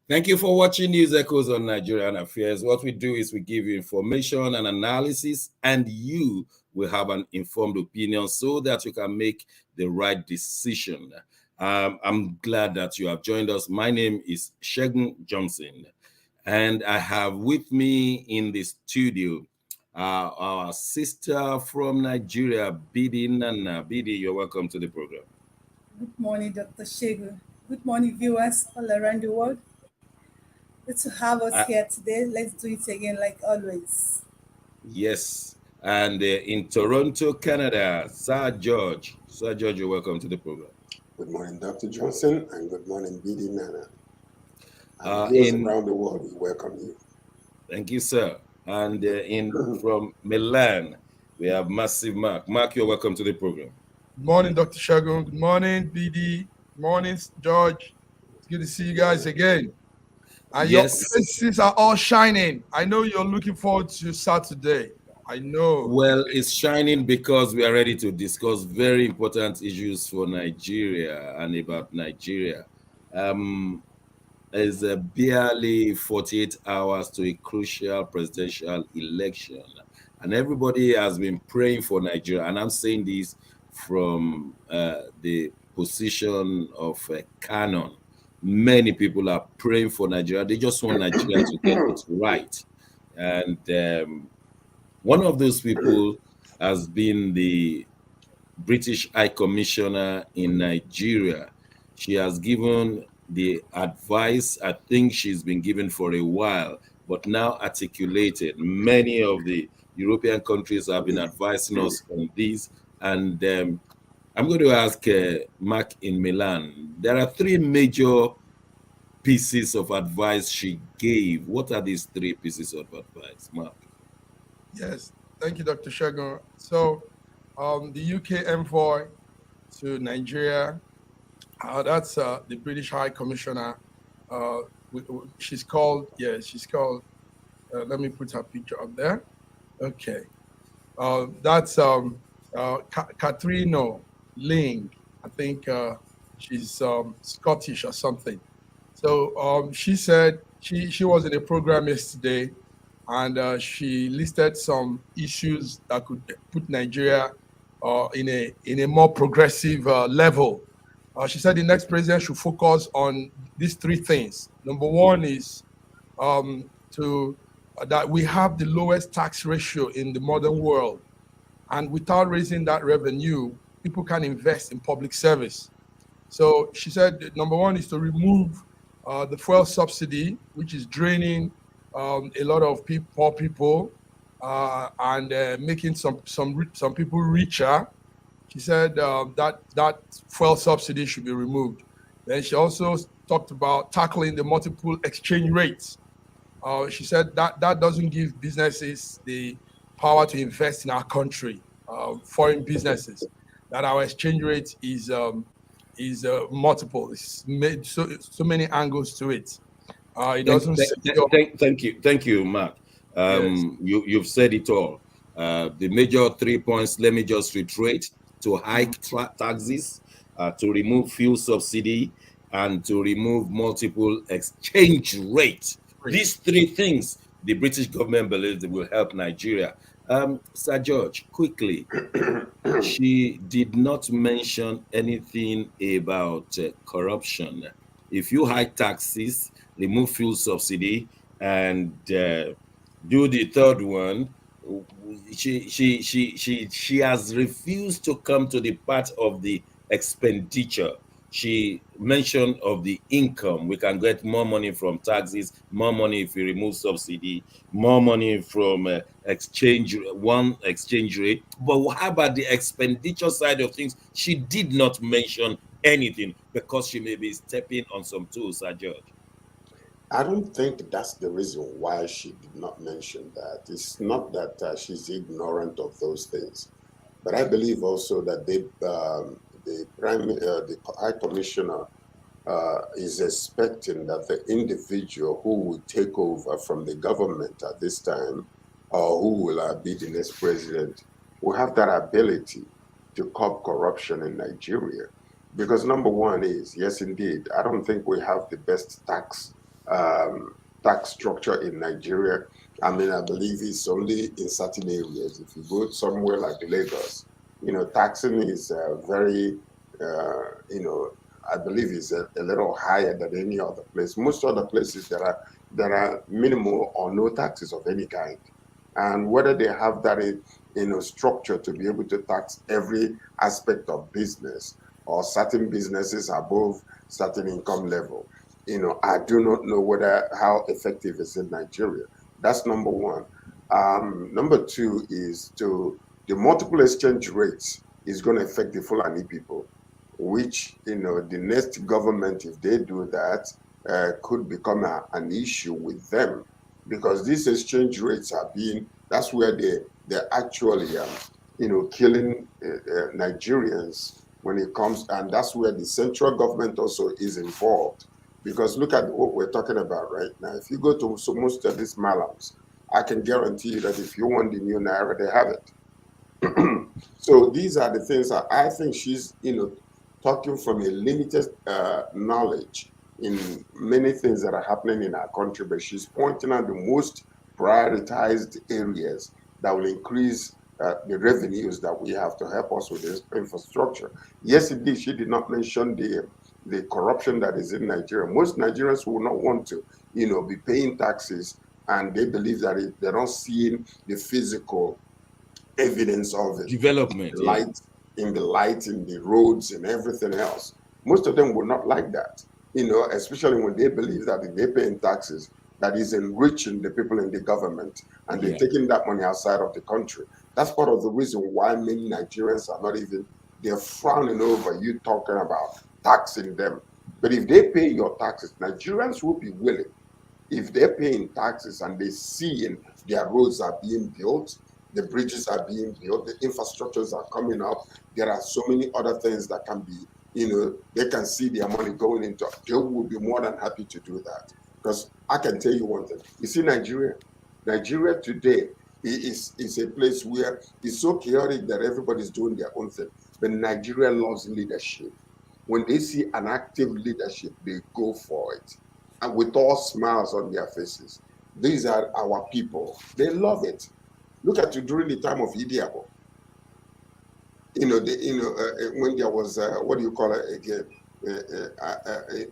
Thank you for watching News Echoes on Nigerian Affairs. What we do is we give you information and analysis, and you will have an informed opinion so that you can make the right decision. I'm glad that you have joined us. My name is Shegun Johnson, and I have with me in the studio our sister from Nigeria, Bidi Nana. Bidi, you're welcome to the program. Good morning, Dr. Shegu. Good morning, viewers all around the world. Good to have us Uh, here today. Let's do it again, like always. yes, and in Toronto, Canada, Sir George. Sir George, you're welcome to the program. Good morning, Dr. Johnson, and good morning, BD Nana. And viewers In around the world, we welcome you. Thank you, sir. And from Milan, we have Massive Mark. Mark, you're welcome to the program. Good morning, Dr. Shagun. Good morning, BD. Good morning, George. It's good to see you guys again. And Yes. your faces are all shining. I know you're looking forward to Saturday. I know. Well, it's shining because we are ready to discuss very important issues for Nigeria and about Nigeria. There's barely 48 hours to a crucial presidential election, and everybody has been praying for Nigeria. And I'm saying this from the position of canon. Many people are praying for Nigeria. They just want Nigeria to get it right. And one of those people has been the British High Commissioner in Nigeria. She has given the advice I think she's been given for a while, but now articulated. Many of the European countries have been advising us on this. And I'm going to ask Mark in Milan. There are three major pieces of advice she gave. What are these three pieces of advice, Mark? Yes, thank you, Dr. Shagun. So, the UK envoy to Nigeria, that's the British High Commissioner. She's called, let me put her picture up there. Okay. That's Catriona Laing. I think she's Scottish or something. So she said she was in a program yesterday, and she listed some issues that could put Nigeria in a more progressive level. She said the next president should focus on these three things. Number one is that we have the lowest tax ratio in the modern world, and without raising that revenue, people can invest in public service. So she said number one is to remove the fuel subsidy, which is draining a lot of poor people and making some people richer. She said that fuel subsidy should be removed. Then she also talked about tackling the multiple exchange rates. She said that doesn't give businesses the power to invest in our country, foreign businesses. That our exchange rate is multiple. It's made so many angles to it. It doesn't. Thank you, Mark. Yes. You've said it all. The major 3 points. Let me just reiterate: to hike taxes, to remove fuel subsidy, and to remove multiple exchange rates. These three things the British government believes will help Nigeria. Sir George, quickly, she did not mention anything about corruption. If you hike taxes, remove fuel subsidy, and do the third one, she has refused to come to the part of the expenditure. She mentioned of the income. We can get more money from taxes, more money if we remove subsidy, more money from exchange rate. But how about the expenditure side of things? She did not mention anything because she may be stepping on some toes, Sir George. I don't think that's the reason why she did not mention that. It's not that she's ignorant of those things, but I believe also that the High Commissioner is expecting that the individual who will take over from the government at this time, or who will be the next president, will have that ability to curb corruption in Nigeria. Because number one is, yes, indeed, I don't think we have the best tax um, tax structure in Nigeria. I mean, I believe it's only in certain areas. If you go somewhere like Lagos, taxing is very, I believe is a little higher than any other place. Most other places there are minimal or no taxes of any kind, and whether they have that structure to be able to tax every aspect of business or certain businesses above certain income level, I do not know whether how effective is in Nigeria. That's number one. Number two is to the multiple exchange rates is going to affect the Fulani people, which the next government, if they do that, could become an issue with them, because these exchange rates are being, that's where they're actually killing Nigerians when it comes, and that's where the central government also is involved. Because look at what we're talking about right now. If you go to most of these malams, I can guarantee you that if you want the new Naira, they have it. So these are the things that I think she's, talking from a limited knowledge in many things that are happening in our country, but she's pointing out the most prioritized areas that will increase the revenues that we have to help us with this infrastructure. Yes, indeed, she did not mention the corruption that is in Nigeria. Most Nigerians will not want to, be paying taxes, and they believe that they're not seeing the physical evidence of it, Development, the yeah. light, in the light, in the roads, and everything else. Most of them will not like that, especially when they believe that if they're paying taxes, that is enriching the people in the government, and they're Yeah. taking that money outside of the country. That's part of the reason why many Nigerians are not even, they're frowning over you talking about taxing them. But if they pay your taxes, Nigerians will be willing, if they're paying taxes and they see their roads are being built, the bridges are being built, the infrastructures are coming up, there are so many other things that can be, they can see their money going into, they will be more than happy to do that. Because I can tell you one thing, you see Nigeria today is a place where it's so chaotic that everybody's doing their own thing. But Nigeria loves leadership. When they see an active leadership, they go for it, and with all smiles on their faces. These are our people. They love it. Look at you during the time of Idiabo. When there was what do you call it again?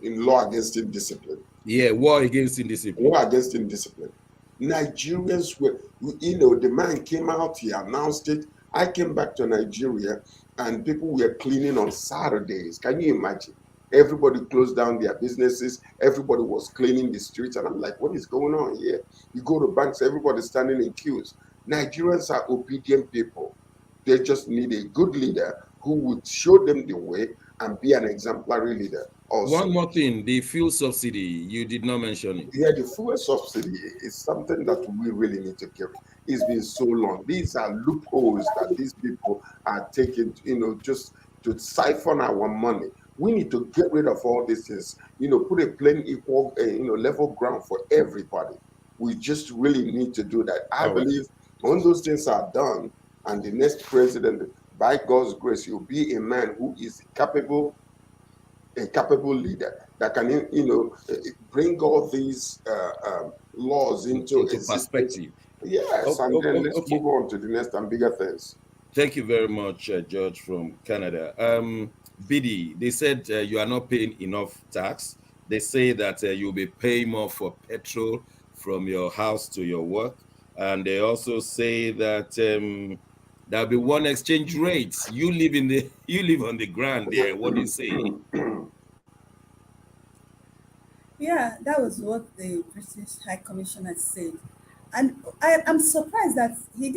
In law against indiscipline. Yeah, war against indiscipline. War against indiscipline. Nigerians were, the man came out, he announced it. I came back to Nigeria and people were cleaning on Saturdays. Can you imagine? Everybody closed down their businesses. Everybody was cleaning the streets. And I'm like, what is going on here? You go to banks, everybody's standing in queues. Nigerians are obedient people. They just need a good leader who would show them the way and be an exemplary leader also. One more thing, the fuel subsidy, you did not mention it. Yeah, the fuel subsidy is something that we really need to carry. It's been so long. These are loopholes that these people are taking, just to siphon our money. We need to get rid of all these things, put a plain equal, level ground for everybody. We just really need to do that. I All right. believe when those things are done, and the next president, by God's grace, he'll be a man who is a capable leader that can, bring all these laws into existence. perspective. Yes, and then let's Okay. move on to the next and bigger things. Thank you very much, George from Canada. Bidi, they said you are not paying enough tax. They say that you'll be paying more for petrol from your house to your work. And they also say that there'll be one exchange rate. You live on the ground there. What do you say? Yeah, that was what the British High Commissioner said. And I'm surprised that she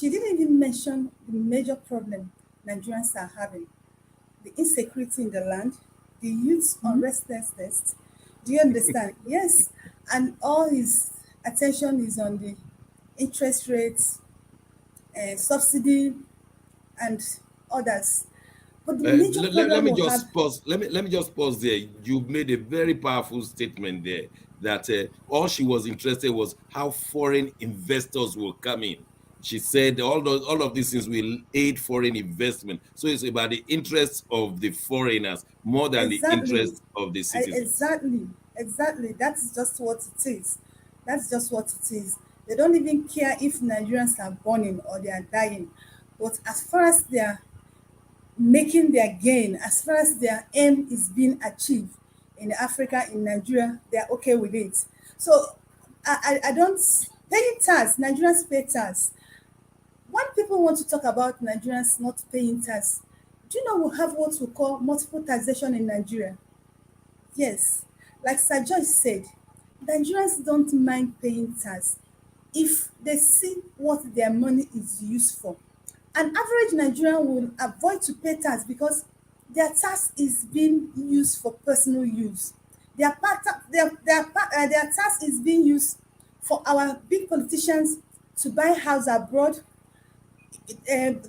didn't even mention the major problem Nigerians are having. The insecurity in the land, the youth's unrestlessness. Do you understand? Yes. And all his attention is on the interest rates, subsidy, and others. But the major Let problem me we have, just pause. Let me just pause there. You made a very powerful statement there that all she was interested was how foreign investors will come in. She said all of these things will aid foreign investment. So it's about the interests of the foreigners more than the exactly, interests of the citizens. exactly, Exactly. That's just what it is. That's just what it is. They don't even care if Nigerians are burning or they are dying. But as far as they are making their gain, as far as their aim is being achieved in Africa, in Nigeria, they are okay with it. So I don't paying tax. Nigerians pay tax. When people want to talk about Nigerians not paying tax, do you know we have what we call multiple taxation in Nigeria? Yes, like Sir George said, Nigerians don't mind paying tax if they see what their money is used for. An average Nigerian will avoid to pay tax because their tax is being used for personal use. Their tax is being used for our big politicians to buy house abroad,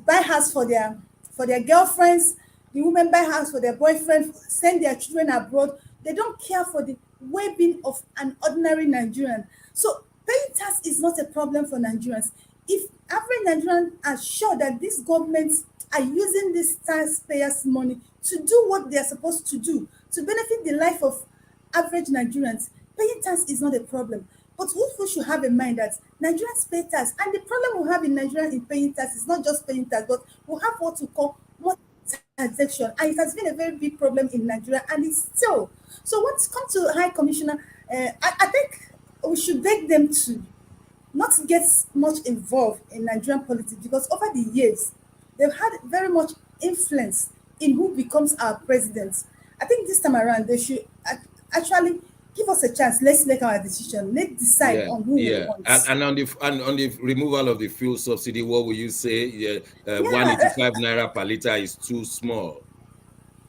buy house for their girlfriends, the women buy house for their boyfriend, send their children abroad. They don't care for the well-being of an ordinary Nigerian. So paying tax is not a problem for Nigerians. If average Nigerians are sure that these governments are using this taxpayers' money to do what they are supposed to do, to benefit the life of average Nigerians, paying tax is not a problem. But we should have in mind that Nigerians pay tax, and the problem we have in Nigeria in paying tax is not just paying tax, but we have what we call taxation, and it has been a very big problem in Nigeria, and it's still. So, when it comes to High Commissioner, I think we should beg them to not get much involved in Nigerian politics because over the years they've had very much influence in who becomes our president. I think this time around they should actually give us a chance. Let's make our decision. Let's decide Yeah, on who we yeah. want. And on the removal of the fuel subsidy, what will you say? Yeah, Yeah, 185 naira per liter is too small.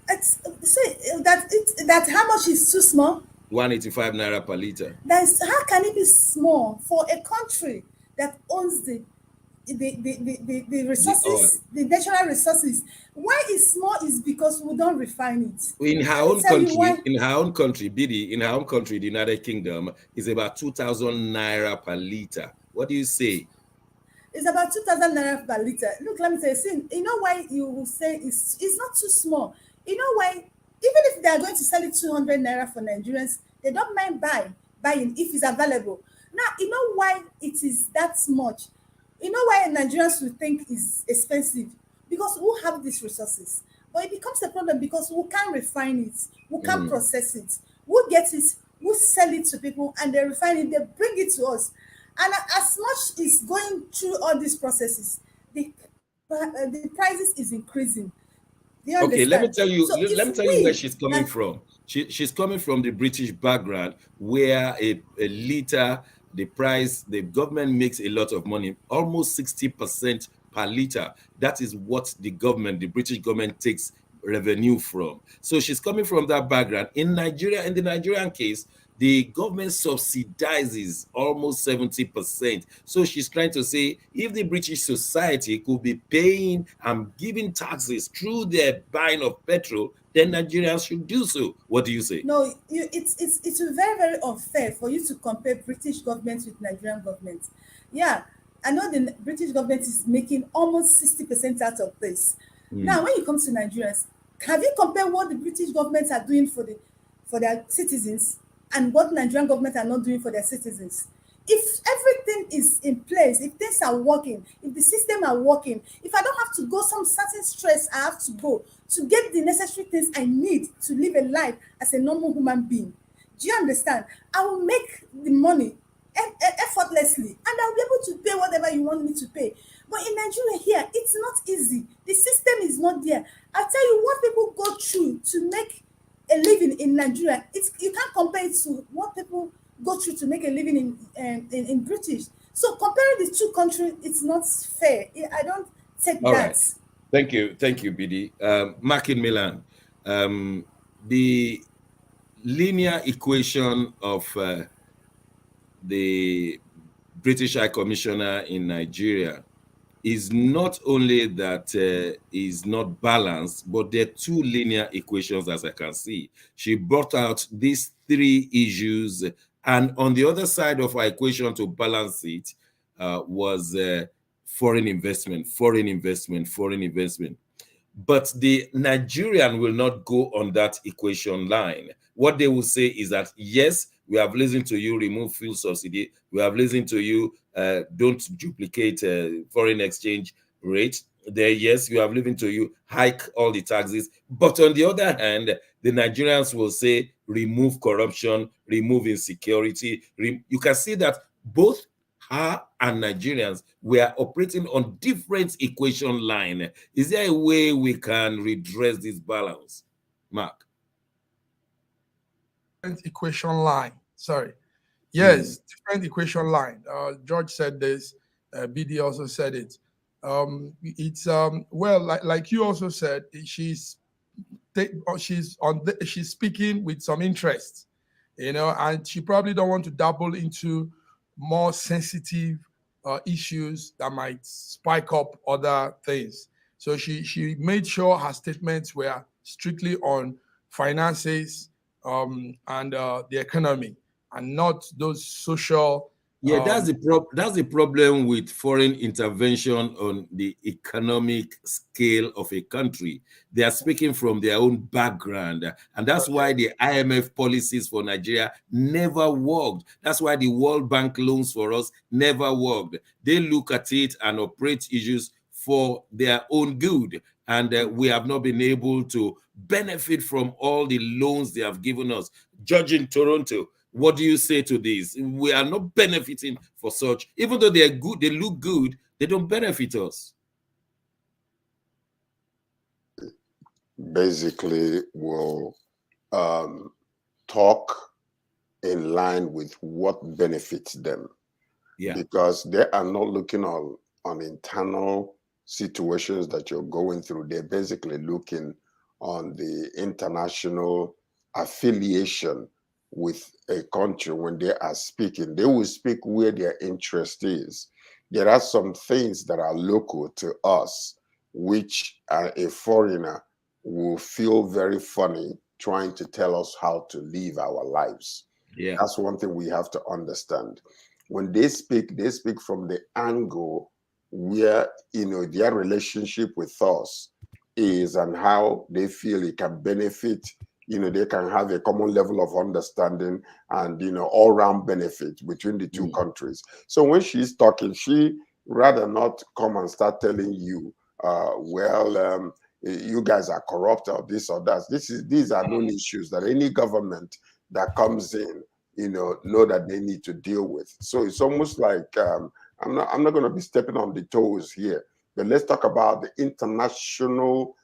it's say that how much is too small. 185 naira per liter. That is, how can it be small for a country that owns the The oil. resources, the natural resources? Why it's small is because we don't refine it. In her Let me own tell you country, why. BD, in her own country, the United Kingdom, is about 2,000 naira per liter. What do you say? It's about 2,000 naira per liter. Look, let me tell you, see, you know why you will say it's not too small. You know why? Even if they are going to sell it 200 naira for Nigerians, they don't mind buying if it's available. Now, you know why it is that much? You know why Nigerians will think is expensive? Because we have these resources. But it becomes a problem because we can't refine it, we can't Mm. process it. We get it, we sell it to people, and they refine it, they bring it to us. And as much is going through all these processes, the prices is increasing. Do you Okay, let me understand? tell you. So Let if me tell you where we, she's coming like, from. She's coming from the British background, where a liter, the price, the government makes a lot of money, almost 60% per liter. That is what the British government takes revenue from. So she's coming from that background. In Nigeria, in the Nigerian case, the government subsidizes almost 70%. So she's trying to say if the British society could be paying and giving taxes through their buying of petrol, then Nigerians should do so. What do you say? no, it's very very unfair for you to compare British government with Nigerian government. Yeah, I know the British government is making almost 60% out of this. Now, Mm. when you come to Nigerians, have you compared what the British government are doing for their citizens and what Nigerian government are not doing for their citizens? If everything is in place, if things are working, if the system are working, if I don't have to go some certain stress I have to go to get the necessary things I need to live a life as a normal human being, do you understand? I will make the money effortlessly, and I'll be able to pay whatever you want me to pay. But in Nigeria here, it's not easy. The system is not there. I tell you what people go through to make a living in Nigeria. It's, you can't compare it to what people go through to make a living in British. So comparing the two countries, it's not fair. I don't take All right. that. Thank you, BD. Mark in Milan. The linear equation of the British High Commissioner in Nigeria is not only that is not balanced, but there are two linear equations, as I can see. She brought out these three issues, and on the other side of our equation to balance it was foreign investment, foreign investment, foreign investment. But the Nigerian will not go on that equation line. What they will say is that, yes, we have listened to you, remove fuel subsidy. We have listened to you, don't duplicate foreign exchange rate. There, yes, we have listened to you, hike all the taxes. But on the other hand, the Nigerians will say, remove corruption, remove insecurity. You can see that both her and Nigerians were operating on different equation line. Is there a way we can redress this balance, Mark? Different equation line. Sorry. Yes, different equation line. George said this. BD also said it. It's well, like you also said, she's she's speaking with some interest, and she probably don't want to dabble into more sensitive issues that might spike up other things. So she made sure her statements were strictly on finances and the economy, and not those social. Yeah, that's the problem with foreign intervention on the economic scale of a country. They are speaking from their own background, and that's why the IMF policies for Nigeria never worked. That's why the World Bank loans for us never worked. They look at it and operate issues for their own good, and we have not been able to benefit from all the loans they have given us. Judging Toronto, what do you say to this? We are not benefiting for such. Even though they are good, they look good, they don't benefit us. Basically, will talk in line with what benefits them. Yeah. Because they are not looking on internal situations that you're going through. They're basically looking on the international affiliation with a country. When they are speaking, they will speak where their interest is. There are some things that are local to us, which a foreigner will feel very funny trying to tell us how to live our lives. Yeah. That's one thing we have to understand. When they speak from the angle where, their relationship with us is and how they feel it can benefit. They can have a common level of understanding and, all-round benefit between the two countries. So when she's talking, she rather not come and start telling you, you guys are corrupt or this or that. These are known issues that any government that comes in, know that they need to deal with. So it's almost like I'm not going to be stepping on the toes here, but let's talk about the international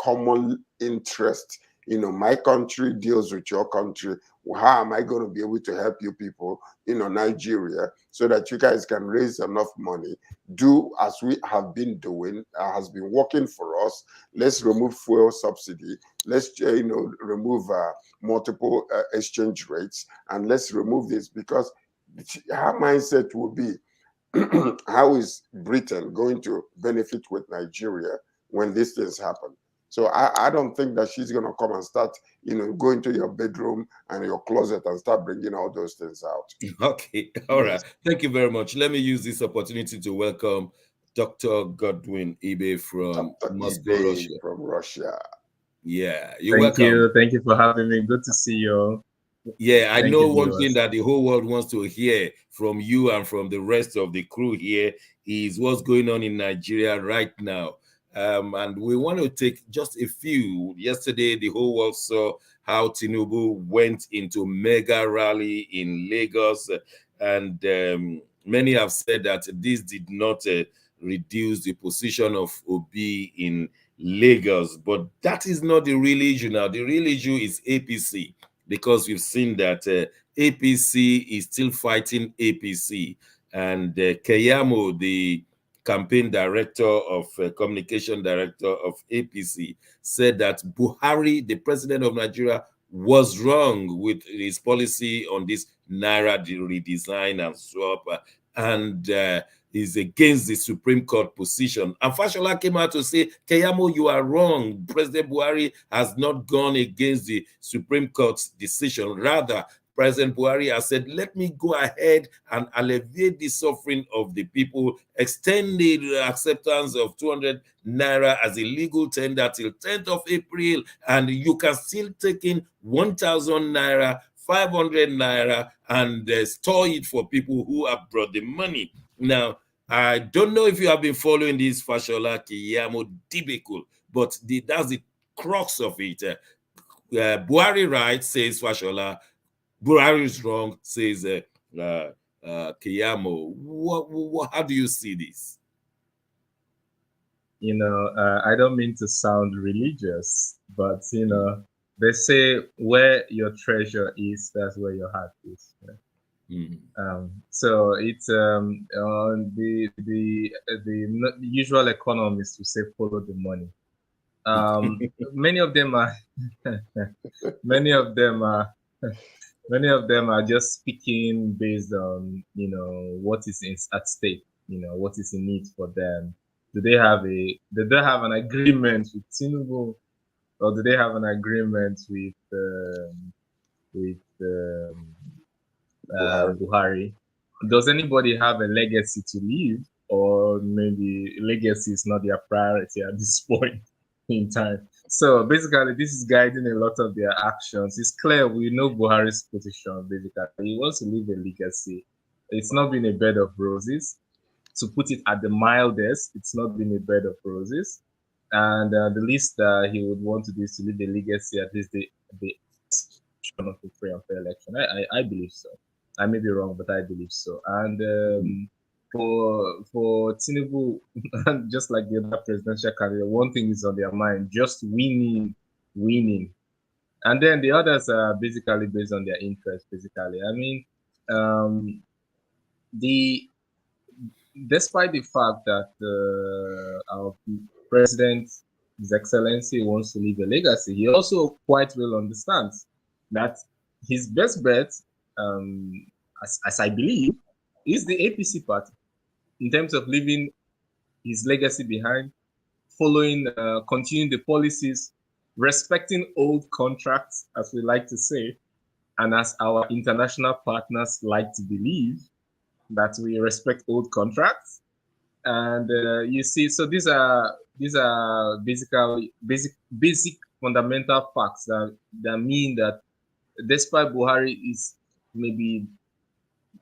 common interest. My country deals with your country. How am I going to be able to help you people, Nigeria, so that you guys can raise enough money, do as we have been doing, has been working for us. Let's remove fuel subsidy. Let's, remove multiple exchange rates, and let's remove this, because her mindset will be, how is Britain going to benefit with Nigeria when these things happen? So I don't think that she's going to come and start, go into your bedroom and your closet and start bringing all those things out. Okay. All right. Thank you very much. Let me use this opportunity to welcome Dr. Godwin Ibe from Moscow, Russia. From Russia. Yeah, you're Thank welcome. you. Thank you for having me. Good to see you. Yeah, I Thank know you, one viewers. thing that the whole world wants to hear from you and from the rest of the crew here is what's going on in Nigeria right now. And we want to take just a few. Yesterday, the whole world saw how Tinubu went into mega rally in Lagos, and many have said that this did not reduce the position of Obi in Lagos, but that is not the real issue now. The real issue is APC, because we've seen that APC is still fighting APC, and Keyamo, the campaign director of communication director of APC, said that Buhari, the president of Nigeria, was wrong with his policy on this Naira redesign and swap, and is against the Supreme Court position. And Fashola came out to say, Keyamo, you are wrong. President Buhari has not gone against the Supreme Court's decision. Rather, President Buhari has said, let me go ahead and alleviate the suffering of the people, extend the acceptance of 200 naira as a legal tender till 10th of April, and you can still take in 1,000 naira, 500 naira, and store it for people who have brought the money. Now, I don't know if you have been following this Fashola Keyamo debacle, but that's the crux of it. Buhari right, says Fashola. Buhari is wrong, says Keyamo. How do you see this? I don't mean to sound religious, but they say where your treasure is, that's where your heart is. So it's the usual economists who say follow the money. Many of them are many of them are just speaking based on what is at stake, what is in it for them. Do they have an agreement with Tinubu, or do they have an agreement with Buhari? Does anybody have a legacy to leave, or maybe legacy is not their priority at this point in time? So basically, this is guiding a lot of their actions. It's clear we know Buhari's position. Basically, he wants to leave a legacy. It's not been a bed of roses. To put it at the mildest, it's not been a bed of roses. And the least he would want to do is to leave a legacy, at least the of a free and fair election. I believe so. I may be wrong, but I believe so. And for Tinubu, just like the other presidential candidate, one thing is on their mind: just winning. And then the others are basically based on their interest. Basically, I mean, despite the fact that our president, His Excellency, wants to leave a legacy, he also quite well understands that his best bet, as I believe, is the APC party in terms of leaving his legacy behind, following, continuing the policies, respecting old contracts, as we like to say, and as our international partners like to believe, that we respect old contracts. And you see, so these are basically basic fundamental facts that mean that despite Buhari is maybe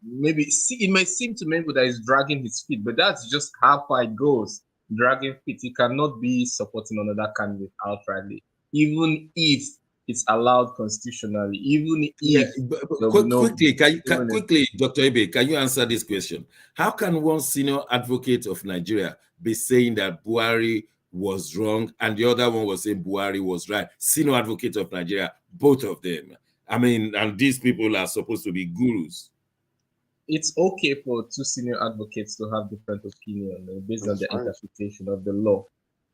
it may seem to many people that he's dragging his feet, but that's just how far it goes. Dragging feet, he cannot be supporting another candidate outrightly, even if it's allowed constitutionally, even if quickly, Dr. Ebe, can you answer this question? How can one senior advocate of Nigeria be saying that Buhari was wrong and the other one was saying Buhari was right? Senior advocate of Nigeria, both of them. I mean, and these people are supposed to be gurus. It's okay for two senior advocates to have different opinions based on their interpretation of the law.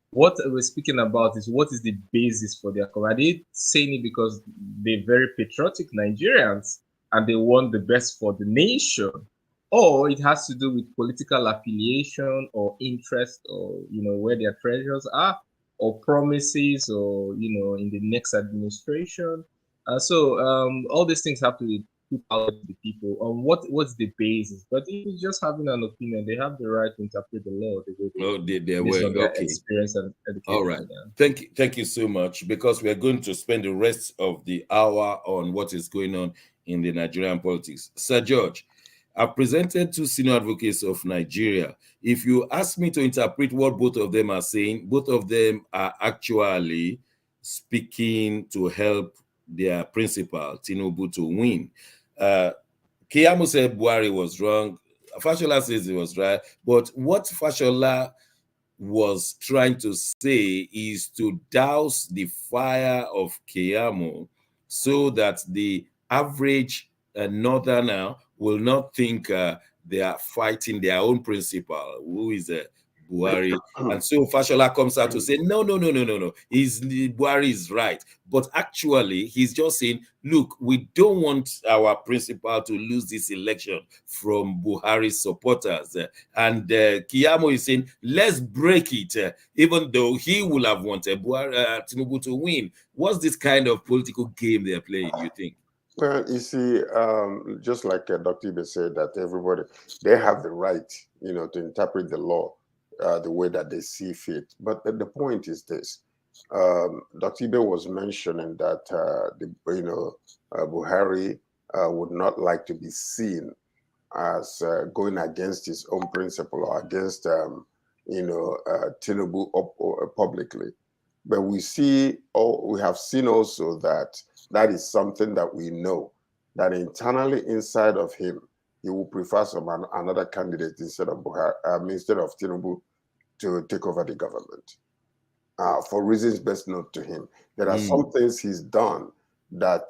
What we're speaking about is what is the basis for their cover. Are they saying it because they're very patriotic Nigerians and they want the best for the nation? Or it has to do with political affiliation or interest, or where their treasures are, or promises, or in the next administration. So all these things have to be put out to the people on what's the basis. But if it's just having an opinion, they have the right to interpret the law the way they based on their experience and education. All right. Thank you so much, because we are going to spend the rest of the hour on what is going on in the Nigerian politics. Sir George, I've presented two senior advocates of Nigeria. If you ask me to interpret what both of them are saying, both of them are actually speaking to help their principal, Tinubu, to win. Keyamo said Buhari was wrong. Fashola says he was right. But what Fashola was trying to say is to douse the fire of Keyamo so that the average northerner will not think they are fighting their own principal, who is Buhari. And so Fashola comes out to say, no. Buhari is right. But actually, he's just saying, look, we don't want our principal to lose this election from Buhari's supporters. And Keyamo is saying, let's break it, even though he will have wanted Tinubu to win. What's this kind of political game they're playing, you think? Well, you see, just like Dr. Ibe said, that everybody, they have the right, to interpret the law the way that they see fit. But the point is this. Dr. Ibe was mentioning that, Buhari would not like to be seen as going against his own principle or against, Tinubu publicly. But we have seen also that that is something that we know, that internally inside of him, he will prefer another candidate instead of instead of Tinubu to take over the government. For reasons best known to him, there are some things he's done that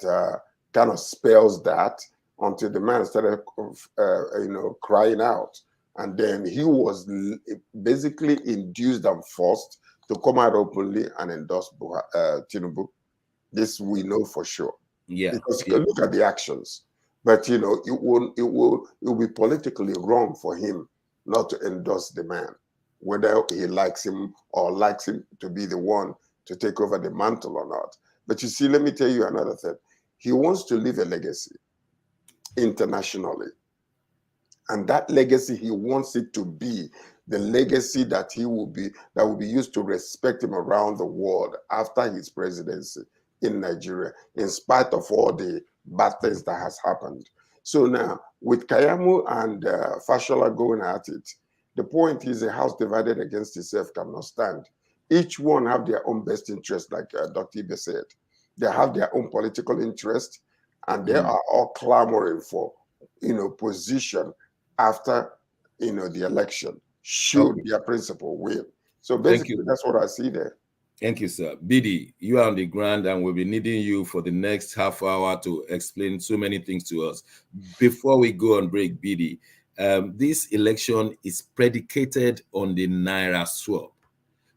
kind of spells that until the man started, crying out, and then he was basically induced and forced to come out openly and endorse Tinubu. This we know for sure. Yeah. Because look at the actions. But it will be politically wrong for him not to endorse the man, whether he likes him or likes him to be the one to take over the mantle or not. But you see, let me tell you another thing. He wants to leave a legacy internationally. And that legacy, he wants it to be the legacy that will be used to respect him around the world after his presidency in Nigeria, in spite of all the bad things that has happened. So now, with Keyamo and Fashola going at it, the point is a house divided against itself cannot stand. Each one have their own best interest, like Dr. Ibe said. They have their own political interest, and they are all clamoring for, position after, the election, should their principle win. So basically, that's what I see there. Thank you, sir. Bidi, you are on the ground, and we'll be needing you for the next half hour to explain so many things to us. Before we go on break, Bidi, this election is predicated on the Naira swap,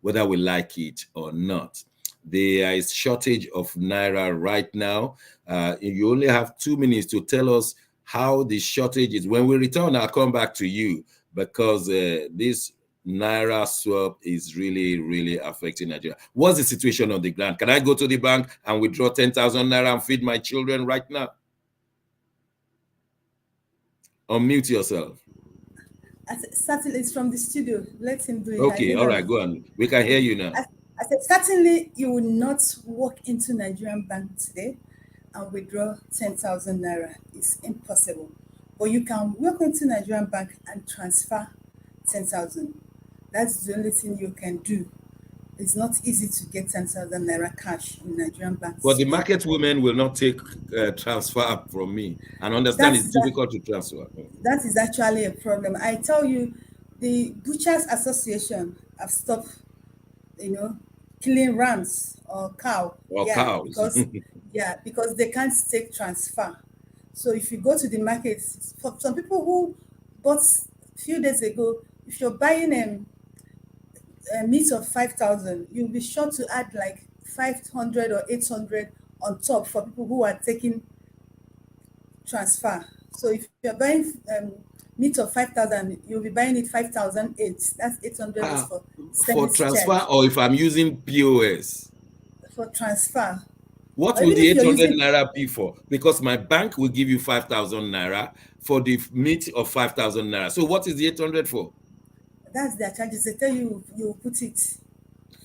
whether we like it or not. There is shortage of Naira right now. You only have 2 minutes to tell us how the shortage is. When we return, I'll come back to you, because this Naira swap is really, really affecting Nigeria. What's the situation on the ground? Can I go to the bank and withdraw 10,000 Naira and feed my children right now? Unmute yourself. Certainly, it's from the studio. Let him do it. Okay, all right, go on. We can hear you now. I said, certainly, you will not walk into Nigerian bank today and withdraw 10,000 Naira. It's impossible. But you can walk into Nigerian bank and transfer 10,000. That's the only thing you can do. It's not easy to get 10,000 Naira cash in Nigerian banks. But the market women will not take transfer from me, and understand it's difficult to transfer. That is actually a problem. I tell you, the Butchers Association have stopped, killing rams or cows. Cows. Because they can't take transfer. So if you go to the market, for some people who bought a few days ago, if you're buying a meat of 5,000, you'll be sure to add like 500 or 800 on top for people who are taking transfer. So if you're buying meat of 5,000, you'll be buying it 5,008. That's 800 is for transfer, check. Or if I'm using POS? For transfer. What will the 800 Naira be for? Because my bank will give you 5,000 Naira for the meat of 5,000 Naira. So what is the 800 for? That's their charges. They tell you put it.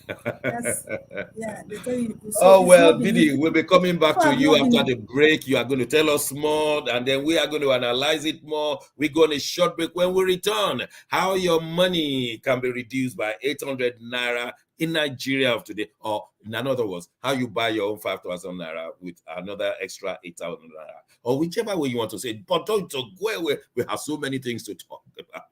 They tell you. So Bidi, we'll be coming back to you after the break. You are going to tell us more, and then we are going to analyze it more. We go on a short break. When we return, how your money can be reduced by 800 Naira in Nigeria of today, or in other words, how you buy your own 5,000 Naira with another extra 8,000 Naira, or whichever way you want to say it. But don't go away. We have so many things to talk about.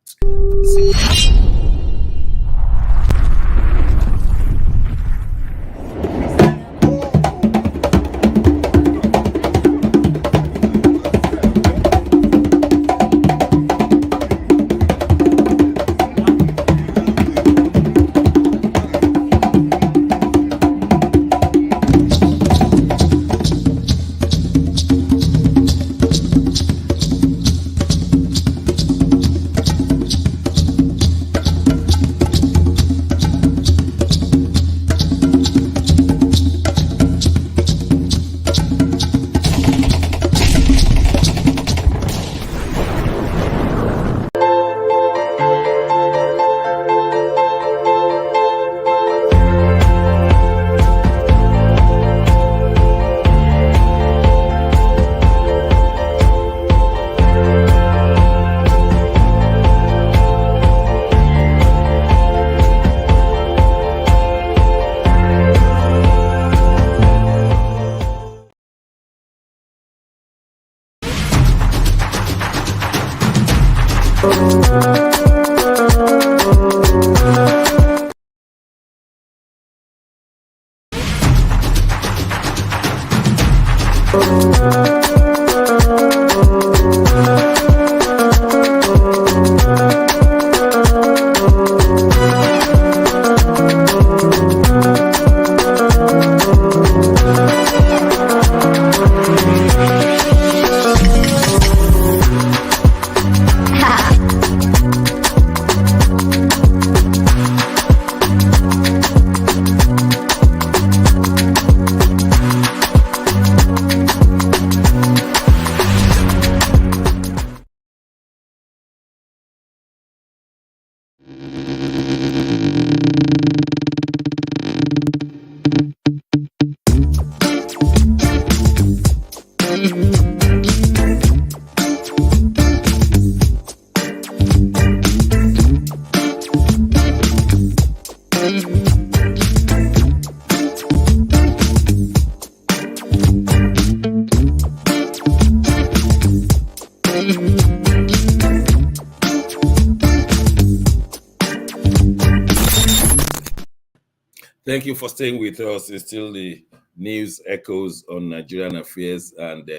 Thank you for staying with us. It's still the news echoes on Nigerian affairs. And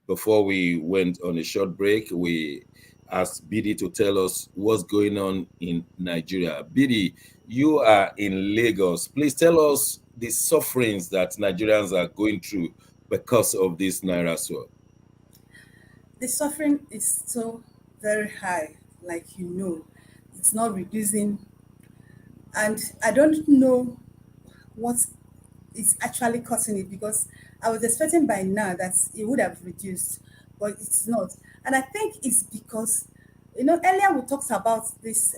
before we went on a short break, we asked Bidi to tell us what's going on in Nigeria. Bidi, you are in Lagos. Please tell us the sufferings that Nigerians are going through because of this Naira swap. The suffering is so very high, like it's not reducing, and I don't know what is actually causing it, because I was expecting by now that it would have reduced, but it's not. And I think it's because, earlier we talked about this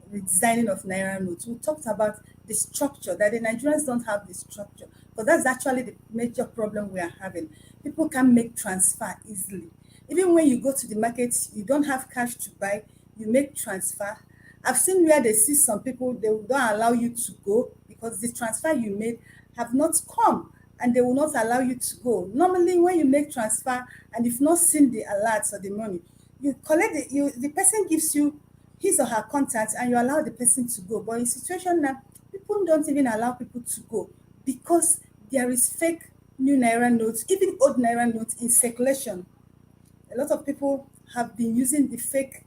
redesigning of Naira notes. We talked about the structure, that the Nigerians don't have the structure. But that's actually the major problem we are having. People can make transfer easily. Even when you go to the market, you don't have cash to buy, you make transfer. I've seen where they see some people, they don't allow you to go because the transfer you made have not come, and they will not allow you to go. Normally, when you make transfer and you've not seen the alerts or the money, you collect the person gives you his or her contact and you allow the person to go. But in situation now, people don't even allow people to go because there is fake new Naira notes, even old Naira notes in circulation. A lot of people have been using the fake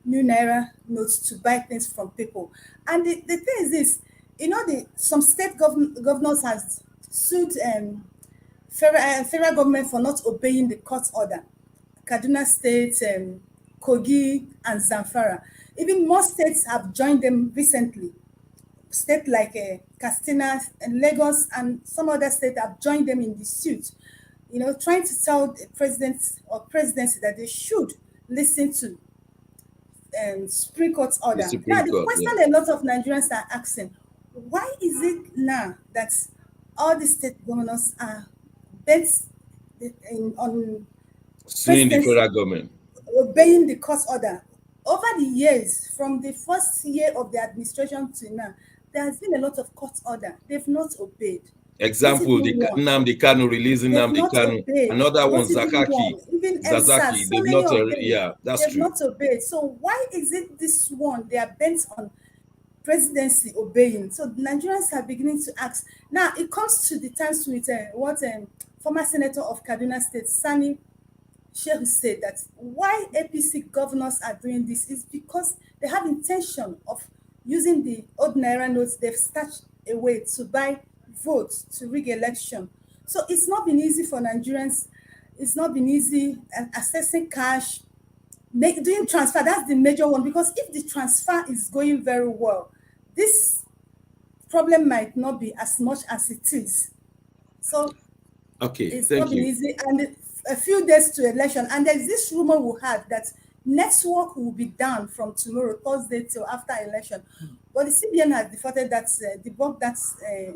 new Naira notes to buy things from people. And the thing is this, some state governors has sued federal government for not obeying the court order. Kaduna State, Kogi, and Zamfara. Even more states have joined them recently. States like Katsina and Lagos and some other states have joined them in the suit, trying to tell the president or presidency that they should listen to Supreme Court order. Now, the question a lot of Nigerians are asking, why is it now that all the state governors are bent on suing the federal government, obeying the court order? Over the years, from the first year of the administration to now, there has been a lot of court order. They've not obeyed. Example, the Nnamdi Kanu releasing Nnamdi Kanu. Another one, Zakaki. Even Zazaki, they've not, that's they've true. not obeyed. So why is it this one they are bent on presidency obeying? So Nigerians are beginning to ask. Now it comes to the times with what former senator of Kaduna State, Sani Shehu, said, that why APC governors are doing this is because they have intention of using the old Naira notes they've stashed away to buy votes to rig election. So it's not been easy for Nigerians. It's not been easy accessing cash, doing transfer. That's the major one, because if the transfer is going very well, this problem might not be as much as it is. So it's not been easy. And a few days to election, and there's this rumor we had that network will be down from tomorrow, Thursday, till after election. But the CBN has defaulted that, debunked that.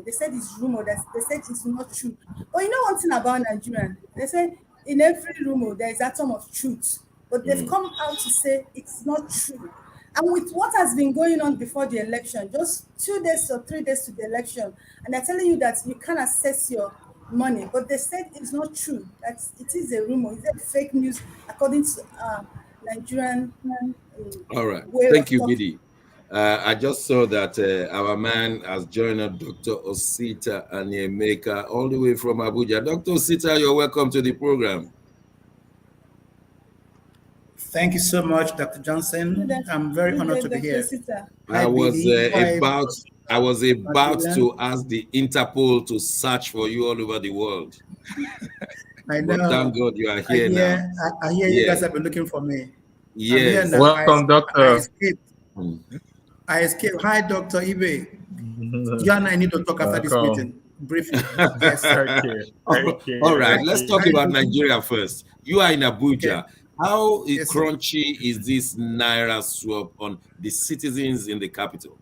They said it's rumor, that they said it's not true. But you know one thing about Nigerian, they say in every rumor there is atom of truth, but they've come out to say it's not true. And with what has been going on before the election, just 2 days or 3 days to the election, and they're telling you that you can't access your money, but they said it's not true, that it is a rumor, it's a fake news, according to Nigerian. All right, thank you, Bidi. I just saw that our man has joined us, Dr. Osita Anyemeka, all the way from Abuja. Dr. Osita, you're welcome to the program. Thank you so much, Dr. Johnson. I'm very honored to be here. I was about to ask the Interpol to search for you all over the world. I know. But thank God you are here now. I hear you guys have been looking for me. Yes. Welcome, Doctor. I escaped. Hi, Dr. Ibe. You and I need to talk after this meeting. Briefly. Yes. All right. Let's talk about Nigeria first. You are in Abuja. Okay. How crunchy is this Naira swap on the citizens in the capital?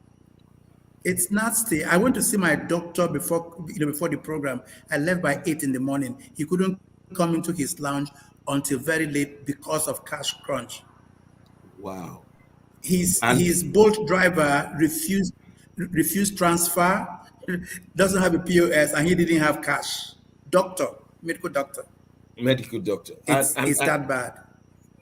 It's nasty. I went to see my doctor before the program. I left by 8 in the morning. He couldn't come into his lounge until very late because of cash crunch. Wow. His Bolt driver refused transfer, doesn't have a POS, and he didn't have cash. Medical doctor. It's that bad.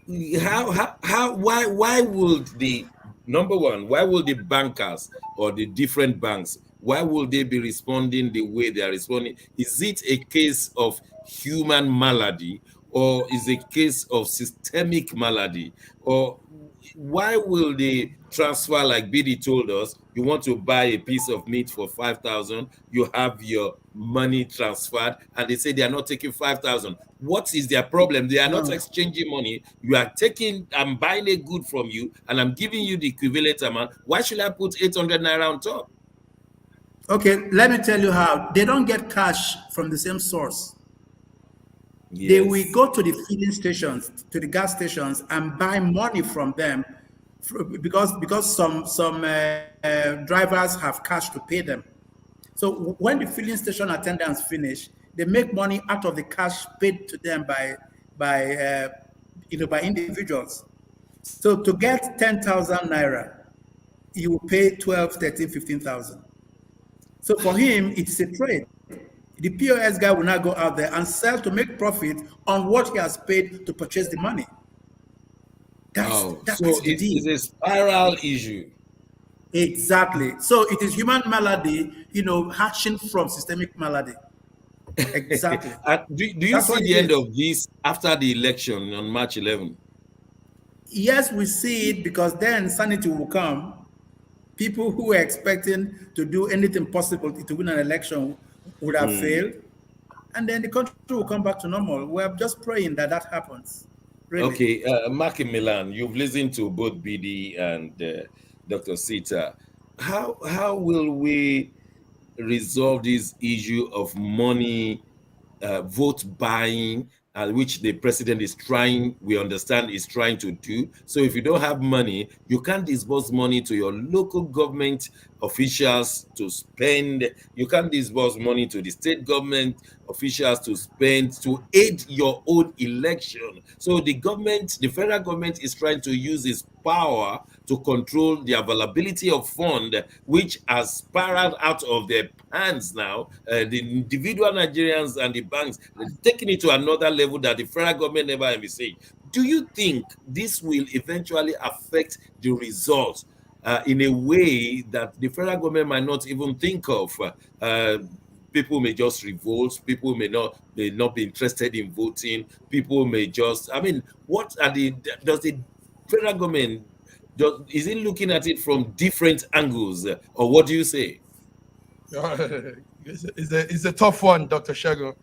Why would the bankers or the different banks Why will they be responding the way they are responding? Is it a case of human malady, or is it a case of systemic malady? Or why will they transfer, like BD told us, you want to buy a piece of meat for 5,000, you have your money transferred, and they say they are not taking 5,000. What is their problem? They are not No. exchanging money. You are taking, I'm buying a good from you, and I'm giving you the equivalent amount. Why should I put 800 naira on top? Okay, let me tell you how. They don't get cash from the same source. They will Yes. go to the filling stations, to the gas stations, and buy money from them because some drivers have cash to pay them. So when the filling station attendants finish, they make money out of the cash paid to them by individuals. So to get 10,000 naira, you will pay 12, 13, 15,000. So for him, it's a trade. The POS guy will now go out there and sell to make profit on what he has paid to purchase the money. Oh, That's so the it's deal. a spiral issue. Exactly. So it is human malady, hatching from systemic malady. Exactly. Do you That's see what it the end is. of this after the election on March 11? Yes, we see it because then sanity will come. People who were expecting to do anything possible to win an election would have failed. And then the country will come back to normal. We're just praying that that happens. Really. Okay, Mark in Milan, you've listened to both BD and Dr. Sita. How will we resolve this issue of money vote buying, which the president is trying, we understand, is trying to do? So if you don't have money, you can't disburse money to your local government officials to spend. You can't disburse money to the state government officials to spend to aid your own election. So the government, the federal government, is trying to use its power to control the availability of fund, which has spiraled out of their hands now. The individual Nigerians and the banks taking it to another level that the federal government never envisaged. Do you think this will eventually affect the results in a way that the federal government might not even think of? People may just revolt. People may not be interested in voting. People may just. I mean, what are the? Does the federal government, is it looking at it from different angles, or what do you say? It's a tough one, Dr. Shago.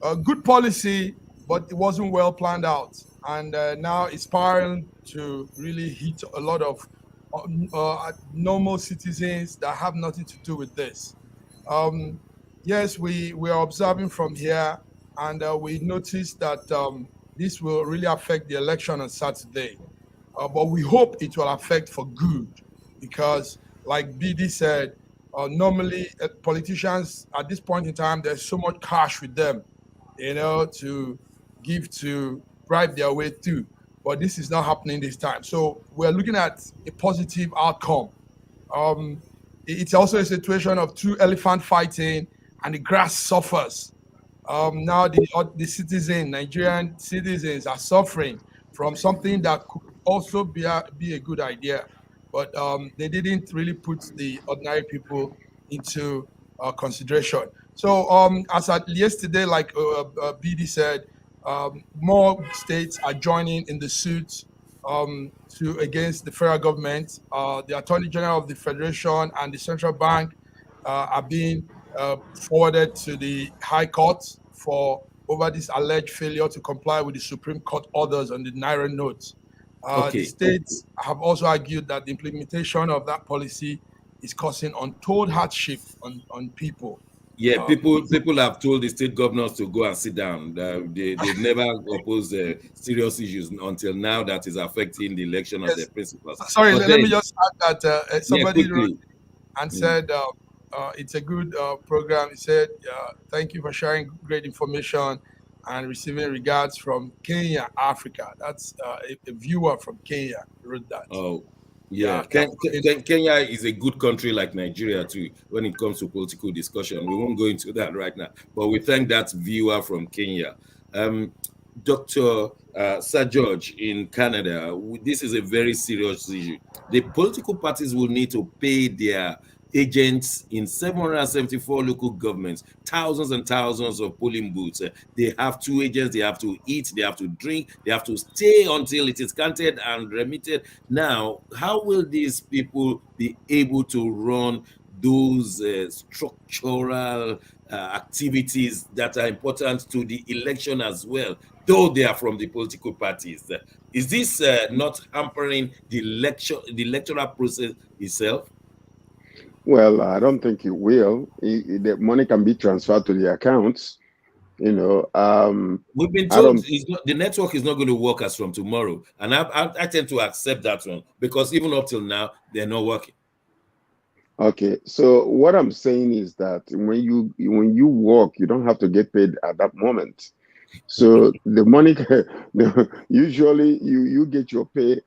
A good policy, but it wasn't well planned out, and now it's spiraling to really hit a lot of normal citizens that have nothing to do with this. Yes, we are observing from here, and we noticed that this will really affect the election on Saturday. But we hope it will affect for good, because, like BD said, normally politicians at this point in time, there's so much cash with them, to give to bribe their way through. But this is not happening this time. So we're looking at a positive outcome. It's also a situation of two elephant fighting, and the grass suffers. Now the Nigerian citizens are suffering from something that could also be a good idea, but they didn't really put the ordinary people into consideration. So as at yesterday, like BD said, more states are joining in the suit against the federal government. The Attorney General of the Federation and the Central Bank are being forwarded to the High Court for over this alleged failure to comply with the Supreme Court orders on the Naira notes. The Okay. states have also argued that the implementation of that policy is causing untold hardship on people. Yeah, people have told the state governors to go and sit down. They've never opposed serious issues until now that is affecting the election of Yes. their principals. Sorry, But let me then, just add that somebody wrote quickly. and said it's a good program. He said, thank you for sharing great information and receiving regards from Kenya, Africa. That's a viewer from Kenya wrote that. Oh, yeah. that's Kenya is a good country like Nigeria too when it comes to political discussion. We won't go into that right now, but we thank that viewer from Kenya. Dr. Sir George in Canada, this is a very serious issue. The political parties will need to pay their agents in 774 local governments, thousands and thousands of polling booths. They have 2 agents, they have to eat, they have to drink, they have to stay until it is counted and remitted. Now, how will these people be able to run those structural activities that are important to the election as well, though they are from the political parties? Is this not hampering the electoral process itself? Well, I don't think it will. The money can be transferred to the accounts. You know, We've been I told don't. the network is not going to work as from tomorrow, and I tend to accept that one, because even up till now they're not working. Okay, so what I'm saying is that when you work, you don't have to get paid at that moment. So the money, usually you get your pay,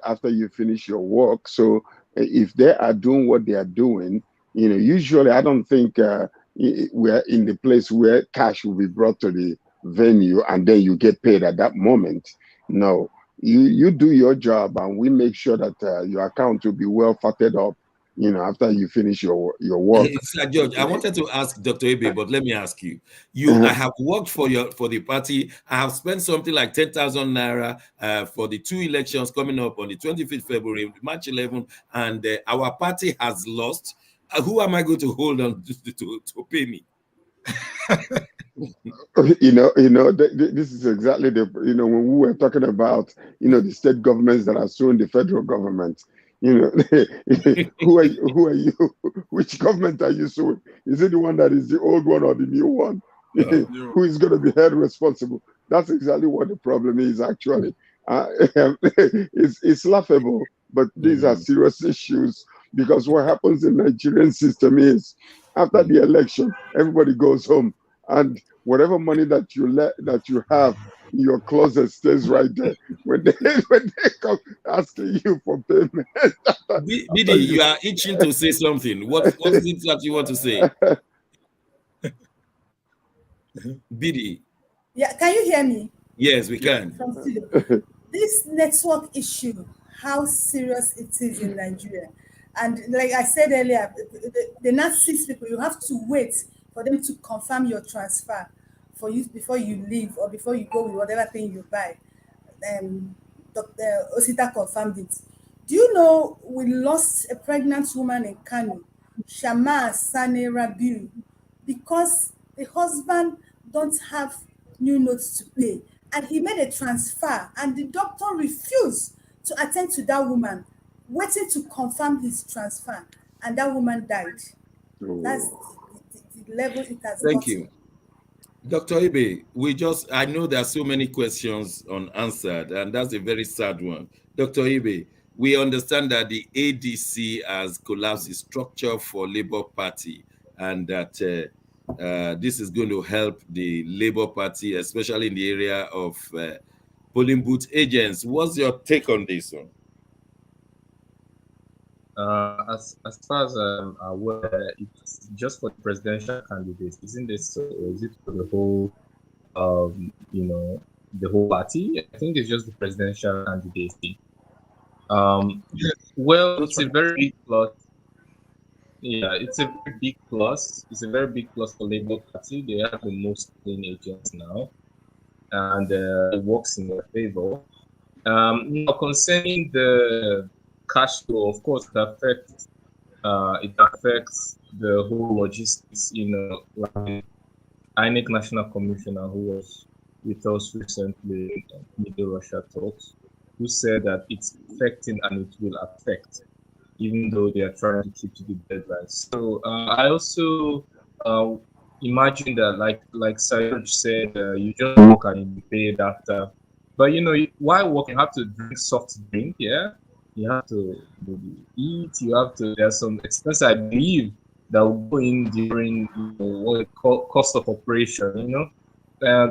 after you finish your work. So if they are doing what they are doing, usually I don't think we're in the place where cash will be brought to the venue and then you get paid at that moment. No, you do your job and we make sure that your account will be well fatted up. After you finish your work. Sir George, I wanted to ask Dr. Ibe, but let me ask you. I Uh, have worked for the party. I have spent something like 10,000 naira for the 2 elections coming up on the 25th February, March 11th, and our party has lost. Who am I going to hold on to pay me? This is exactly when we were talking about the state governments that are suing the federal government. Who are you? Which government are you suing? Is it the one that is the old one or the new one? Who is going to be held responsible? That's exactly what the problem is. Actually, it's laughable, but these are serious issues, because what happens in the Nigerian system is after the election, everybody goes home, and whatever money that you have in your closet stays right there. When they come asking you for payment, Bidi, you are itching to say something. What is it that you want to say? Bidi. Yeah, can you hear me? Yes, we can. From Philip. This network issue, how serious it is in Nigeria. And like I said earlier, the not 6 people, you have to wait for them to confirm your transfer for you before you leave or before you go with whatever thing you buy. Dr. Osita confirmed it. Do you know we lost a pregnant woman in Kano, Shama Sane Rabiu, because the husband don't have new notes to pay, and he made a transfer, and the doctor refused to attend to that woman, waiting to confirm his transfer, and that woman died. That's the level it has Thank gotten. you. Dr. Ibe, I know there are so many questions unanswered, and that's a very sad one. Dr. Ibe, we understand that the ADC has collapsed the structure for Labour Party, and that this is going to help the Labour Party, especially in the area of polling booth agents. What's your take on this one? As far as I'm aware, it's just for the presidential candidates, isn't it? So, or is it for the whole, the whole party? I think it's just the presidential candidacy. Well, it's a very big plus. Yeah, it's a very big plus. It's a very big plus for Labour Party. They have the most polling agents now, and it works in their favor. Now, concerning the cash flow, of course, it affects the whole logistics. Like INEC National Commissioner, who was with us recently in Middle Russia talks, who said that it's affecting and it will affect, even though they are trying to keep to the deadlines. So I also imagine that, like Sayoj said, you just work and you be paid after. But while working, you have to drink soft drink, yeah. You have to maybe eat. There's some expense, I believe, that will go in during what we call cost of operation.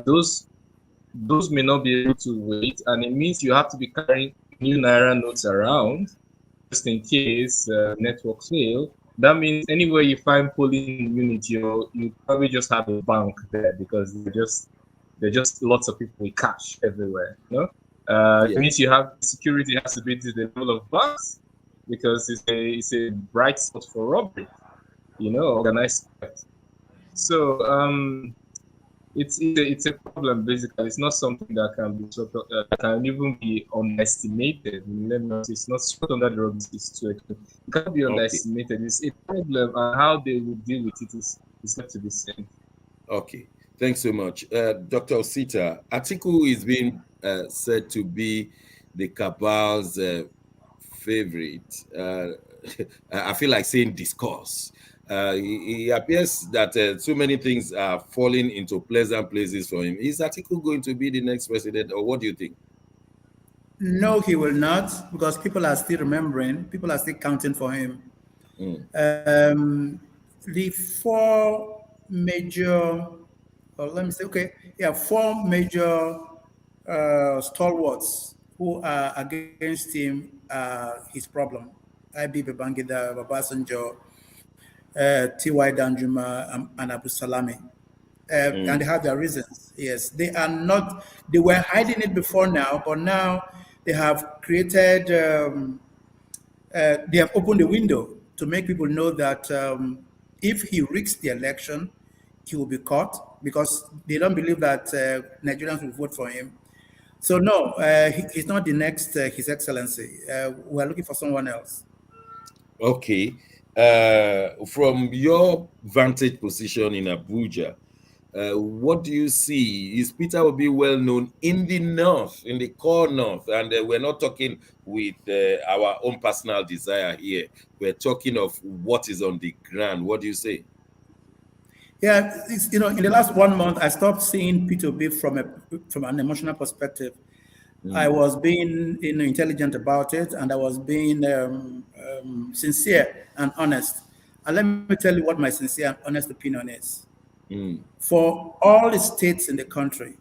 Those may not be able to wait, and it means you have to be carrying new Naira notes around just in case networks fail. That means anywhere you find polling unit, you probably just have a bank there, because they're just lots of people with cash everywhere. It means you have security has to be to the level of banks. because it's a bright spot for robbery, organized theft. So it's a problem basically. It's not something that can be that can even be underestimated. Let me not say it's not swept under the rug. It's too extreme. It can't be underestimated. It's a problem, and how they will deal with it is left to be seen. Okay, thanks so much, Dr. Osita. Atiku is being said to be the cabal's favorite. I feel like saying discourse. He appears that so many things are falling into pleasant places for him. Is Atiku going to be the next president, or what do you think? No, he will not, because people are still remembering, people are still counting for him. The four major, or let me say, okay, yeah, four major stalwarts who are against him are his problem. IB Babangida, Babasanjo, T.Y. Danjuma, and Abu Salami. And they have their reasons. Yes, they are not, they were hiding it before now, but now they have created, they have opened the window to make people know that if he rigs the election, he will be caught, because they don't believe that Nigerians will vote for him. So no, he's not the next His Excellency. We're looking for someone else. Okay. From your vantage position in Abuja, what do you see? Is Peter Obi well known in the north, in the core north? And we're not talking with our own personal desire here. We're talking of what is on the ground. What do you say? Yeah, in the last 1 month, I stopped seeing Peter Obi from an emotional perspective. I was being intelligent about it, and I was being sincere and honest. And let me tell you what my sincere and honest opinion is. For all the states in the country,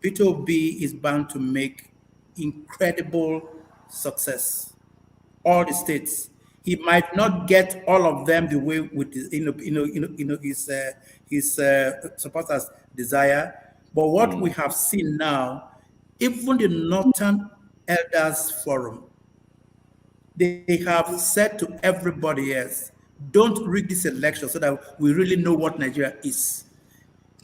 Peter Obi is bound to make incredible success. All the states. He might not get all of them the way with his, his supporters desire, but what we have seen now, even the Northern Elders Forum, they have said to everybody else, don't rig this election so that we really know what Nigeria is.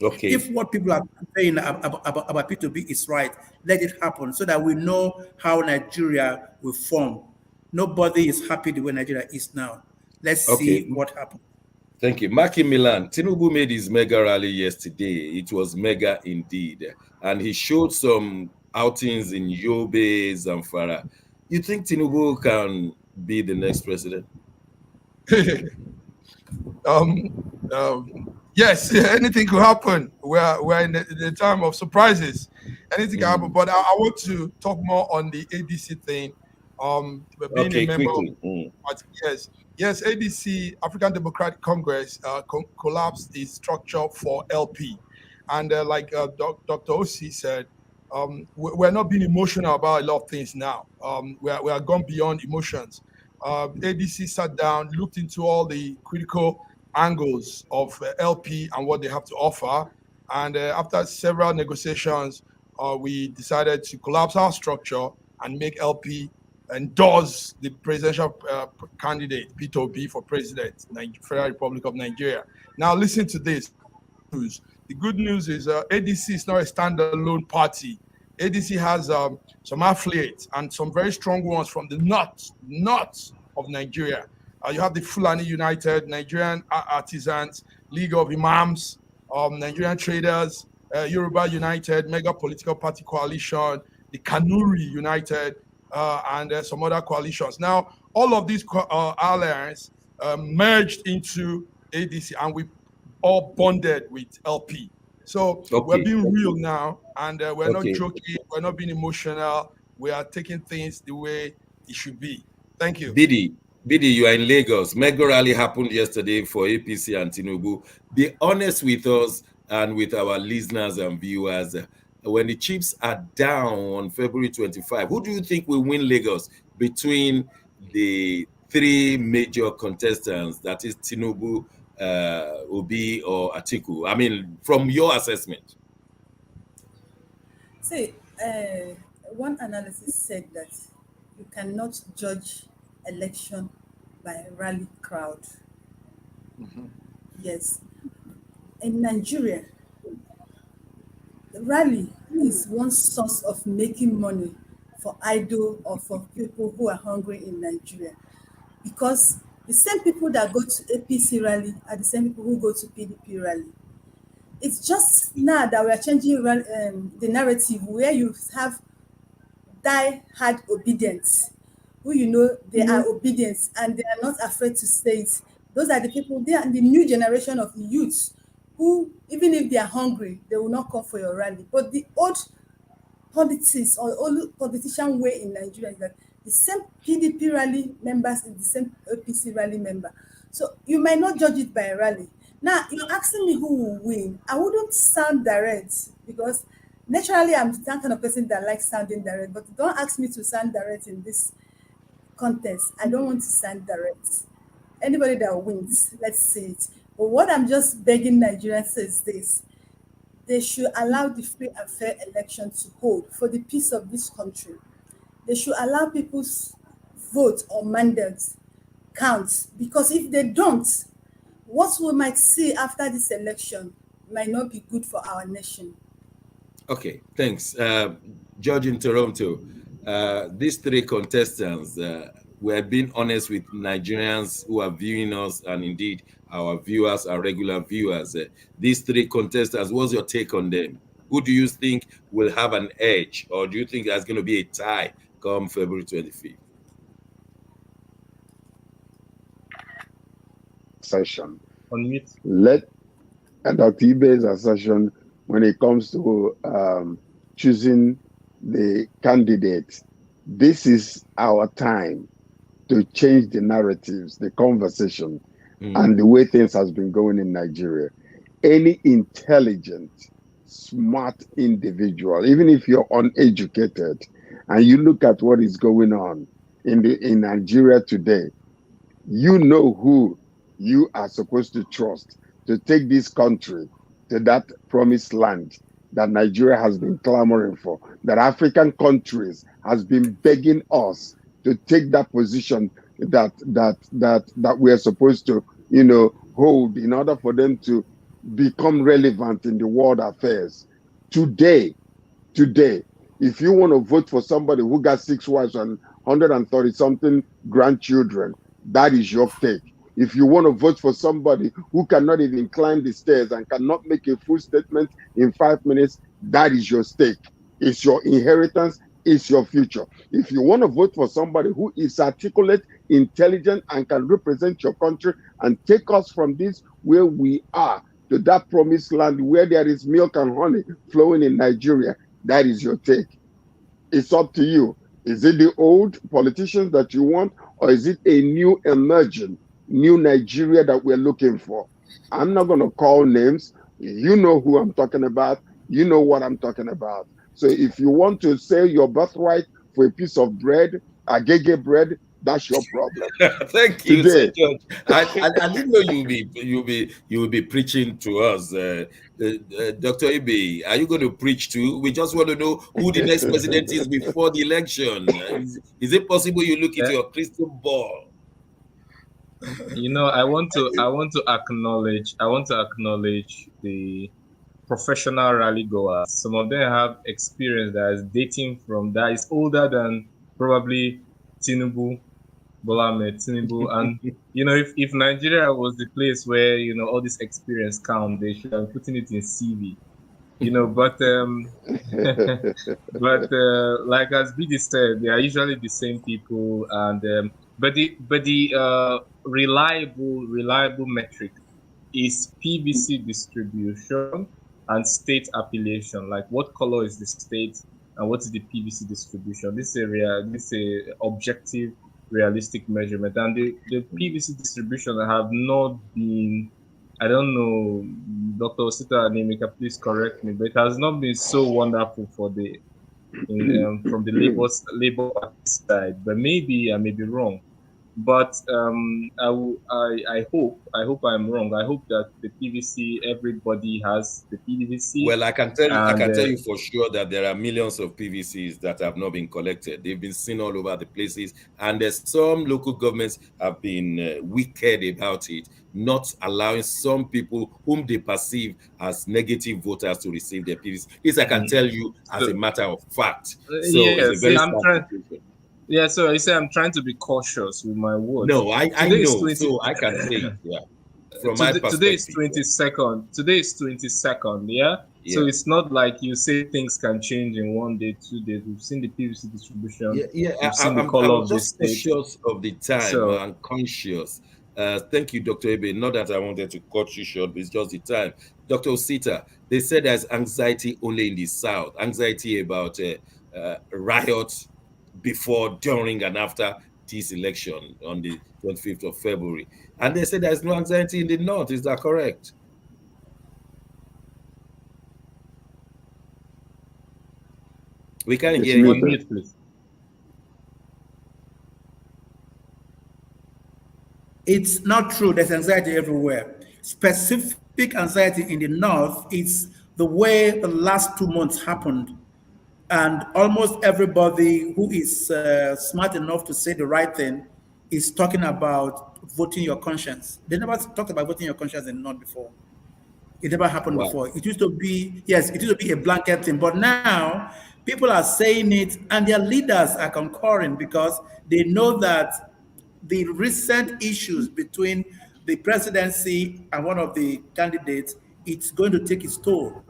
Okay. If what people are saying about P2B is right, let it happen so that we know how Nigeria will form. Nobody is happy the way Nigeria is now. Let's see what happens. Thank you. Maki Milan, Tinubu made his mega rally yesterday. It was mega indeed. And he showed some outings in Yobe, Zamfara. You think Tinubu can be the next president? Yes, anything could happen. We're in the time of surprises. Anything can happen. But I want to talk more on the ADC thing. Being a member of, yes, ADC, African Democratic Congress, collapsed its structure for LP. And like Dr. Osi said, we're not being emotional about a lot of things now. We are gone beyond emotions. ADC sat down, looked into all the critical angles of LP and what they have to offer. And after several negotiations, we decided to collapse our structure and make LP endorse the presidential candidate, Peter Obi, for president, Federal Republic of Nigeria. Now, listen to this news. The good news is ADC is not a standalone party. ADC has some affiliates and some very strong ones from the north of Nigeria. You have the Fulani United, Nigerian Artisans, League of Imams, Nigerian Traders, Yoruba United, Mega Political Party Coalition, the Kanuri United, and some other coalitions. Now, all of these alliances merged into ADC, and we all bonded with LP. So we're being real now, and we're not joking. We're not being emotional. We are taking things the way it should be. Thank you. Bidi, you are in Lagos. Mega rally happened yesterday for APC and Tinubu. Be honest with us and with our listeners and viewers. When the chips are down on February 25, who do you think will win Lagos between the three major contestants? That is Tinubu, Obi, or Atiku. I mean, from your assessment. See, one analysis said that you cannot judge election by a rally crowd. Yes. In Nigeria, the rally is one source of making money for idle or for people who are hungry in Nigeria. Because the same people that go to APC rally are the same people who go to PDP rally. It's just now that we are changing the narrative where you have die hard obedience, who they are obedient and they are not afraid to say it. Those are the people, they are the new generation of youths who, even if they are hungry, they will not come for your rally. But the old politics or old politician way in Nigeria is that the same PDP rally members is the same APC rally member. So you might not judge it by a rally. Now you're asking me who will win. I wouldn't sound direct because naturally I'm that kind of person that likes sounding direct, but don't ask me to sound direct in this contest. I don't want to sound direct. Anybody that wins, let's say it. But what I'm just begging Nigerians is this: they should allow the free and fair election to hold for the peace of this country. They should allow people's vote or mandates count, because if they don't, what we might see after this election might not be good for our nation. Okay, thanks. Judge in Toronto, these three contestants, we're being honest with Nigerians who are viewing us, and indeed our viewers are regular viewers. These three contestants, what's your take on them? Who do you think will have an edge, or do you think there's going to be a tie come February 25th? Session. Unmute. Let Dr. Ibe's assertion when it comes to choosing the candidate. This is our time to change the narratives, the conversation, and the way things has been going in Nigeria. Any intelligent, smart individual, even if you're uneducated, and you look at what is going on in Nigeria today, you know who you are supposed to trust to take this country to that promised land that Nigeria has been clamoring for, that African countries has been begging us to take that position that we are supposed to, hold in order for them to become relevant in the world affairs. Today, if you want to vote for somebody who got 6 wives and 130 something grandchildren, that is your take. If you want to vote for somebody who cannot even climb the stairs and cannot make a full statement in 5 minutes, that is your stake. It's your inheritance, it's your future. If you want to vote for somebody who is articulate, intelligent, and can represent your country and take us from this where we are to that promised land where there is milk and honey flowing in Nigeria, that is your take. It's up to you. Is it the old politicians that you want, or is it a new emerging, new Nigeria that we're looking for? I'm not going to call names. You know who I'm talking about. You know what I'm talking about. So if you want to sell your birthright for a piece of bread, agege bread, that's your problem. Thank you, Sir George. I didn't know you'll be preaching to us, Dr. Ibe. Are you going to preach too? We just want to know who the next president is before the election. Is it possible you look into your crystal ball? I want to acknowledge the professional rally goers. Some of them have experience that is dating from that is older than probably Tinubu, Malami, Tinubu, and if Nigeria was the place where all this experience count, they should have putting it in CV. But like as BD said, they are usually the same people, and but the reliable metric is PVC distribution and state affiliation. Like what color is the state and what is the PVC distribution? This is a objective, realistic measurement, and the PVC distribution have not been. I don't know, Dr. Osita Anemika, please correct me, but it has not been so wonderful from the Labour Party side. But maybe I may be wrong. But I hope I'm wrong. I hope that the PVC, everybody has the PVC. Well, I can tell you And for sure that there are millions of PVCs that have not been collected. They've been seen all over the places, and there's some local governments have been wicked about it, not allowing some people whom they perceive as negative voters to receive their PVC. This I can tell you as a matter of fact. So it's yeah, a very see, sad situation. yeah, so I say I'm trying to be cautious with my words. No, I Today is know, 20 so I can say it, yeah, from my today is perspective. 22nd. Today is 22nd, yeah? So Yeah. it's not like you say things can change in 1 day, 2 days. We've seen the PVC distribution. Yeah. We've seen the color I'm of the just state. conscious of the time. So I'm conscious. Thank you, Dr. Ebe. Not that I wanted to cut you short, but it's just the time. Dr. Osita, they said there's anxiety only in the South, anxiety about riots before, during, and after this election on the 25th of February. And they said there's no anxiety in the North. Is that correct? We can't It's hear you. on mute, please. It's not true. There's anxiety everywhere. Specific anxiety in the north is the way the last 2 months happened. And almost everybody who is smart enough to say the right thing is talking about voting your conscience. They never talked about voting your conscience in the north before. It never happened Wow. before. It used to be, yes, it used to be a blanket thing. But now people are saying it and their leaders are concurring because they know that the recent issues between the presidency and one of the candidates, it's going to take its toll.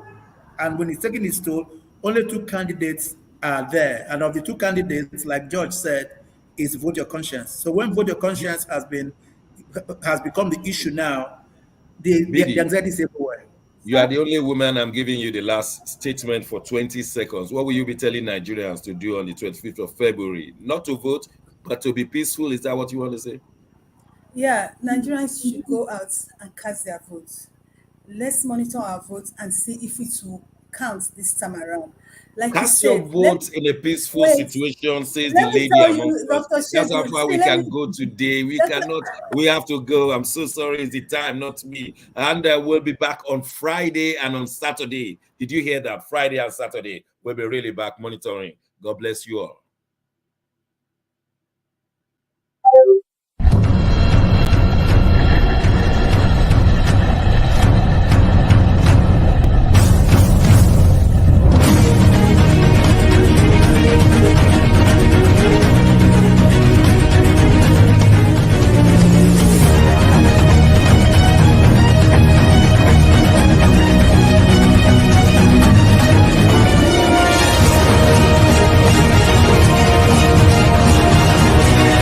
And when it's taking its toll, only 2 candidates are there. And of the 2 candidates, like George said, is vote your conscience. So when vote your conscience has become the issue now, the anxiety is everywhere. You are the only woman. I'm giving you the last statement for 20 seconds. What will you be telling Nigerians to do on the 25th of February? Not to vote, but to be peaceful. Is that what you want to say? Yeah, Nigerians should go out and cast their votes. Let's monitor our votes and see if it will count this time around. Like you Cast your said, let vote in a peaceful wait. situation, says the Let me lady tell amongst you, us. Dr. That's how Shegun. far See, we let can me go today. We just cannot, we have to go. I'm so sorry, it's the time, not me. And we'll be back on Friday and on Saturday. Did you hear that? Friday and Saturday, we'll be really back monitoring. God bless you all.